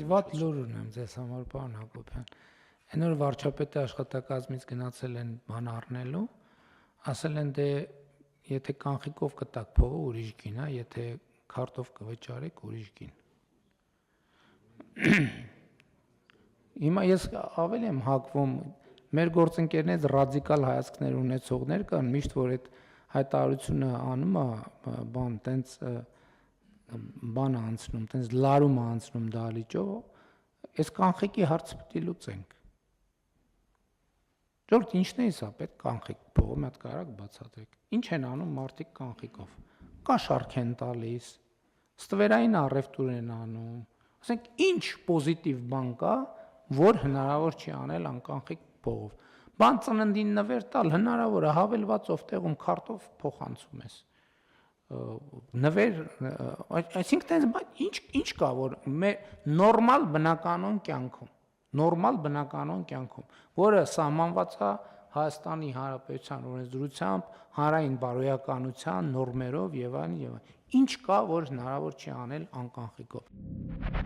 Վատ լուր ունեմ ձեզ համար, պարոն Հակոբյան։ Այն որ վարչապետի աշխատակազմից գնացել են բան առնելու, ասել են դե եթե կանխիկով կտակ փողը ուրիշ գին, հա, եթե քարտով կվճարեք ուրիշ գին։ Հիմա ես ավելի եմ հակվում, մեր գործընկերներից ռադիկալ հայացքներ ունեցողներ կան, միշտ որ այդ հայտարարությունը անում է, բան տենց բան անցնում, տենց լարում անցնում դալիճով, այս կանխիկի հարցը պետք է լուծենք։ Ժողովուրդ ինչն է սա, պետք կանխիկ փողը մի հատ կարակ բացատրեք։ Ինչ են անում մարդիկ կանխիկով։ Կա շարք են տալիս, ստվերային առևտուր են անում, ասենք ինչ պոզիտիվ բան կա, որ հնարավոր չի անել անկանխիկ փողով։ Բան ծննդին նվեր տալ հնարավոր է, հավելվածով տեղում քարտով փոխանցում ես։ Նվեր, այսինքն ինչ կա, որ նորմալ բնականon կյանքում, որը սահմանված է Հայաստանի Հանրապետության օրենսդրությամբ, հանրային բարոյականության նորմերով եւ այլն, ինչ կա, որ հնարավոր չի անել անկանխիկով։